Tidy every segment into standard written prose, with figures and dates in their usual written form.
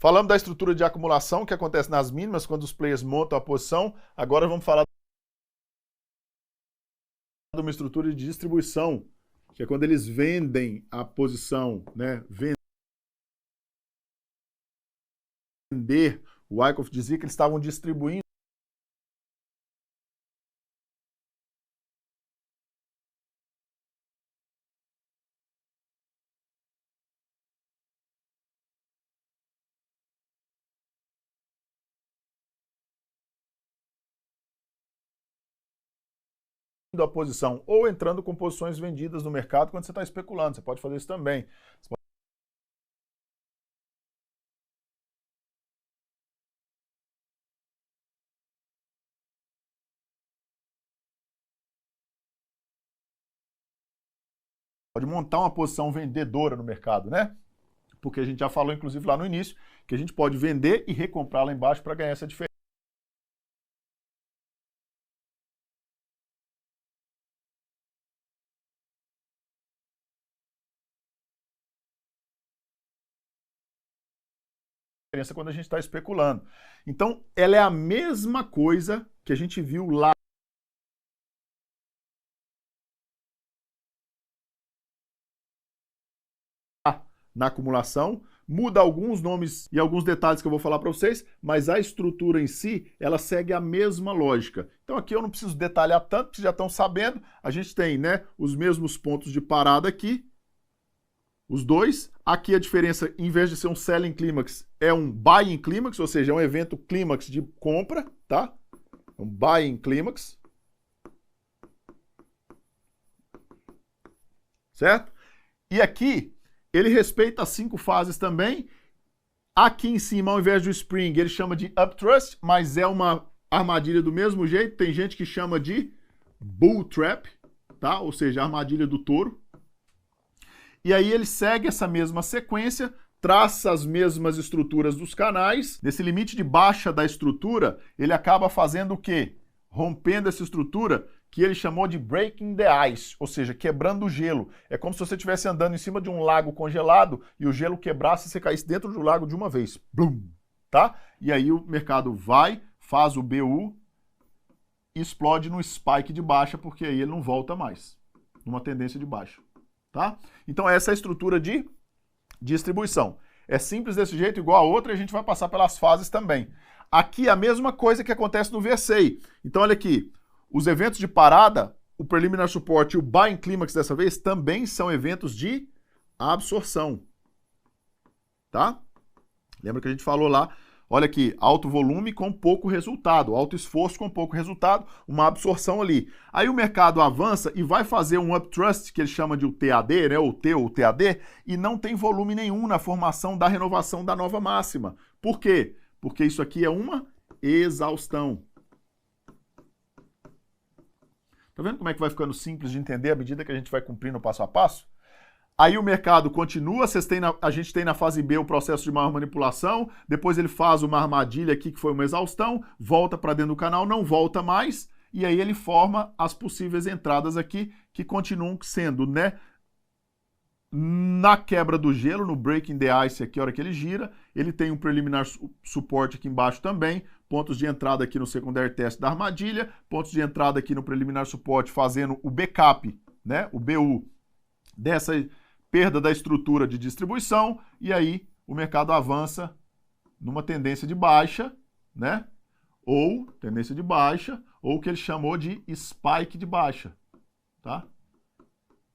Falamos da estrutura de acumulação que acontece nas mínimas, quando os players montam a posição. Agora vamos falar de uma estrutura de distribuição, que é quando eles vendem a posição, né? Vender, o Wyckoff dizia que eles estavam distribuindo a posição ou entrando com posições vendidas no mercado quando você está especulando. Você pode fazer isso também. Você pode montar uma posição vendedora no mercado, né? Porque a gente já falou, inclusive, lá no início, que a gente pode vender e recomprar lá embaixo para ganhar essa diferença. Quando a gente está especulando. Então, ela é a mesma coisa que a gente viu lá na acumulação, muda alguns nomes e alguns detalhes que eu vou falar para vocês, mas a estrutura em si, ela segue a mesma lógica. Então aqui eu não preciso detalhar tanto, porque vocês já estão sabendo, a gente tem, né, os mesmos pontos de parada aqui, os dois. Aqui a diferença, em vez de ser um selling clímax, é um buying clímax, ou seja, é um evento clímax de compra, tá? Um buying clímax. Certo? E aqui, ele respeita as 5 fases também. Aqui em cima, ao invés do spring, ele chama de upthrust, mas é uma armadilha do mesmo jeito. Tem gente que chama de bull trap, tá? Ou seja, armadilha do touro. E aí ele segue essa mesma sequência, traça as mesmas estruturas dos canais. Nesse limite de baixa da estrutura, ele acaba fazendo o quê? Rompendo essa estrutura que ele chamou de breaking the ice, ou seja, quebrando o gelo. É como se você estivesse andando em cima de um lago congelado e o gelo quebrasse e você caísse dentro do lago de uma vez. Blum, tá? E aí o mercado vai, faz o BU e explode no spike de baixa, porque aí ele não volta mais, numa tendência de baixa. Tá? Então essa é a estrutura de distribuição. É simples desse jeito, igual a outra, e a gente vai passar pelas fases também. Aqui a mesma coisa que acontece no VSA. Então olha aqui, os eventos de parada, o preliminar support e o buying climax dessa vez também são eventos de absorção. Tá? Lembra que a gente falou lá, olha aqui, alto volume com pouco resultado, alto esforço com pouco resultado, uma absorção ali. Aí o mercado avança e vai fazer um upthrust, que ele chama de TAD, né, ou T ou TAD, e não tem volume nenhum na formação da renovação da nova máxima. Por quê? Porque isso aqui é uma exaustão. Tá vendo como é que vai ficando simples de entender à medida que a gente vai cumprindo o passo a passo? Aí o mercado continua, a gente tem na fase B o processo de maior manipulação, depois ele faz uma armadilha aqui que foi uma exaustão, volta para dentro do canal, não volta mais, e aí ele forma as possíveis entradas aqui que continuam sendo, né, na quebra do gelo, no breaking the ice aqui, a hora que ele gira, ele tem um preliminar suporte aqui embaixo também, pontos de entrada aqui no secondary test da armadilha, pontos de entrada aqui no preliminar suporte fazendo o backup, né, o BU dessa perda da estrutura de distribuição, e aí o mercado avança numa tendência de baixa, né? Ou tendência de baixa, ou o que ele chamou de spike de baixa, tá?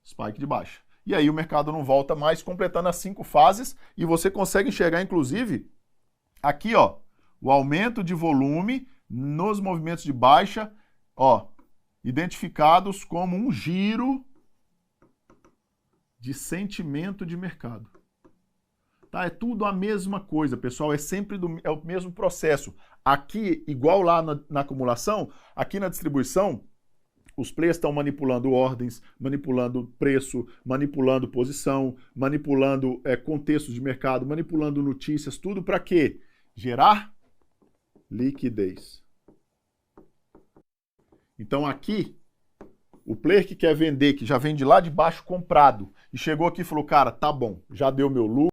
Spike de baixa. E aí o mercado não volta mais, completando as 5 fases, e você consegue enxergar, inclusive, aqui, ó, o aumento de volume nos movimentos de baixa, ó, identificados como um giro de sentimento de mercado. Tá? É tudo a mesma coisa, pessoal, é sempre é o mesmo processo. Aqui, igual lá na acumulação, aqui na distribuição, os players estão manipulando ordens, manipulando preço, manipulando posição, manipulando contextos de mercado, manipulando notícias, tudo para quê? Gerar liquidez. Então aqui, o player que quer vender, que já vem de lá de baixo comprado, e chegou aqui e falou, cara, tá bom, já deu meu lucro,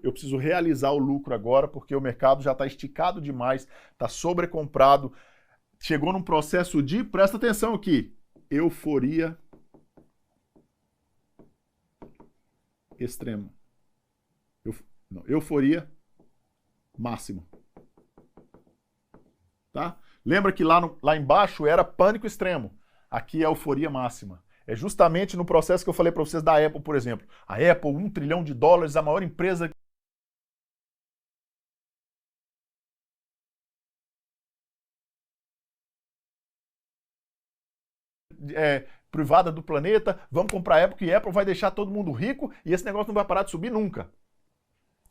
eu preciso realizar o lucro agora, porque o mercado já está esticado demais, está sobrecomprado, chegou num processo de, presta atenção aqui, euforia extrema. Euforia máxima. Tá? Lembra que lá embaixo era pânico extremo. Aqui é euforia máxima. É justamente no processo que eu falei para vocês da Apple, por exemplo. A Apple, $1 trilhão, a maior empresa privada do planeta, vamos comprar a Apple, que a Apple vai deixar todo mundo rico e esse negócio não vai parar de subir nunca.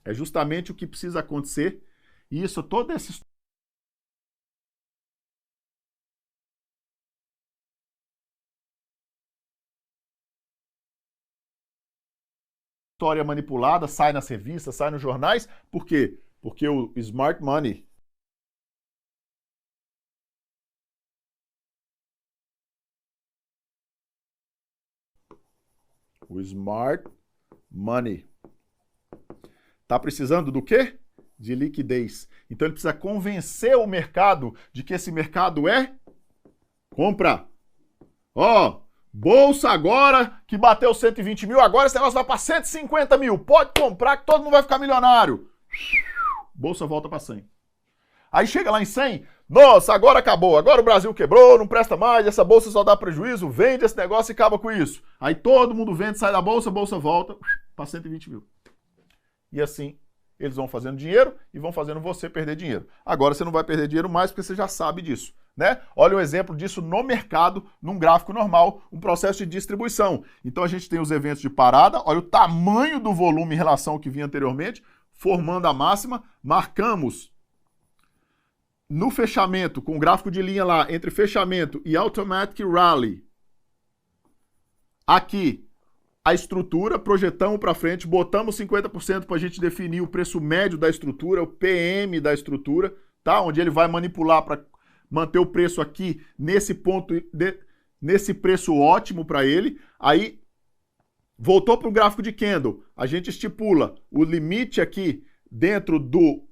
É justamente o que precisa acontecer. E isso, toda essa história manipulada sai nas revistas, sai nos jornais. Por quê? Porque o smart money, está precisando do quê? De liquidez. Então ele precisa convencer o mercado de que esse mercado é compra. Ó, bolsa agora que bateu 120 mil, agora esse negócio vai para 150 mil. Pode comprar que todo mundo vai ficar milionário. Bolsa volta para 100. Aí chega lá em 100, nossa, agora acabou, agora o Brasil quebrou, não presta mais, essa bolsa só dá prejuízo, vende esse negócio e acaba com isso. Aí todo mundo vende, sai da bolsa, a bolsa volta para 120 mil. E assim eles vão fazendo dinheiro e vão fazendo você perder dinheiro. Agora você não vai perder dinheiro mais porque você já sabe disso, né? Olha um exemplo disso no mercado, num gráfico normal, um processo de distribuição. Então a gente tem os eventos de parada, olha o tamanho do volume em relação ao que vinha anteriormente, formando a máxima, marcamos no fechamento, com o gráfico de linha lá, entre fechamento e Automatic Rally, aqui, a estrutura, projetamos para frente, botamos 50% para a gente definir o preço médio da estrutura, o PM da estrutura, tá? Onde ele vai manipular para manter o preço aqui nesse ponto, nesse preço ótimo para ele. Aí, voltou para o gráfico de candle, a gente estipula o limite aqui dentro do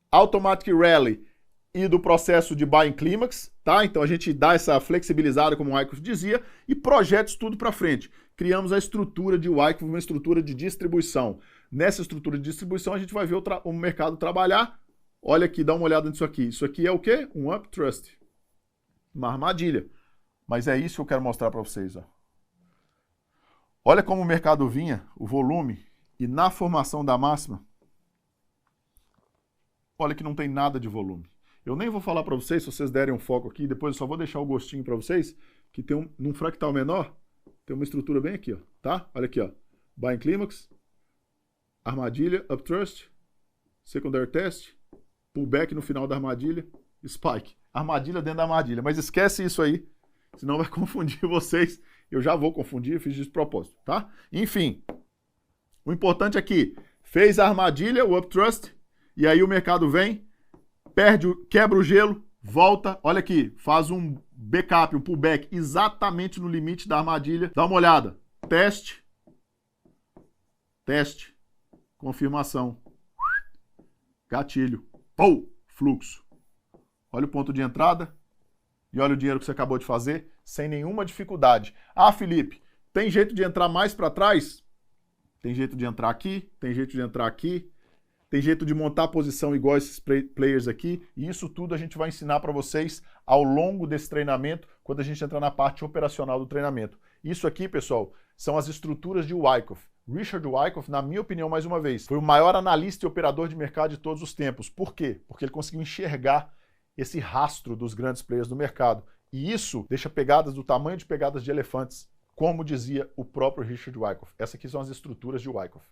Automatic Rally e do processo de Buying Climax, tá? Então a gente dá essa flexibilizada, como o Wyckoff dizia, e projeta isso tudo para frente. Criamos a estrutura de Wyckoff, uma estrutura de distribuição. Nessa estrutura de distribuição a gente vai ver o mercado trabalhar. Olha aqui, dá uma olhada nisso aqui. Isso aqui é o quê? Um uptrust. Uma armadilha. Mas é isso que eu quero mostrar para vocês, ó. Olha como o mercado vinha, o volume, e na formação da máxima, olha que não tem nada de volume. Eu nem vou falar para vocês, se vocês derem um foco aqui, depois eu só vou deixar o gostinho para vocês, que tem num fractal menor, tem uma estrutura bem aqui, ó, tá? Olha aqui, ó. Buying Climax, armadilha, uptrust, secondary test, pullback no final da armadilha, spike. Armadilha dentro da armadilha, mas esquece isso aí, senão vai confundir vocês. Eu já vou confundir, eu fiz isso de propósito, tá? Enfim, o importante aqui, fez a armadilha, o uptrust, e aí o mercado vem, quebra o gelo, volta, olha aqui, faz um backup, um pullback exatamente no limite da armadilha. Dá uma olhada. Teste. Teste. Confirmação. Gatilho. Pou! Fluxo. Olha o ponto de entrada e olha o dinheiro que você acabou de fazer sem nenhuma dificuldade. Ah, Felipe, tem jeito de entrar mais para trás? Tem jeito de entrar aqui, tem jeito de entrar aqui. Tem jeito de montar a posição igual esses players aqui, e isso tudo a gente vai ensinar para vocês ao longo desse treinamento, quando a gente entrar na parte operacional do treinamento. Isso aqui, pessoal, são as estruturas de Wyckoff. Richard Wyckoff, na minha opinião, mais uma vez, foi o maior analista e operador de mercado de todos os tempos. Por quê? Porque ele conseguiu enxergar esse rastro dos grandes players do mercado. E isso deixa pegadas do tamanho de pegadas de elefantes, como dizia o próprio Richard Wyckoff. Essas aqui são as estruturas de Wyckoff.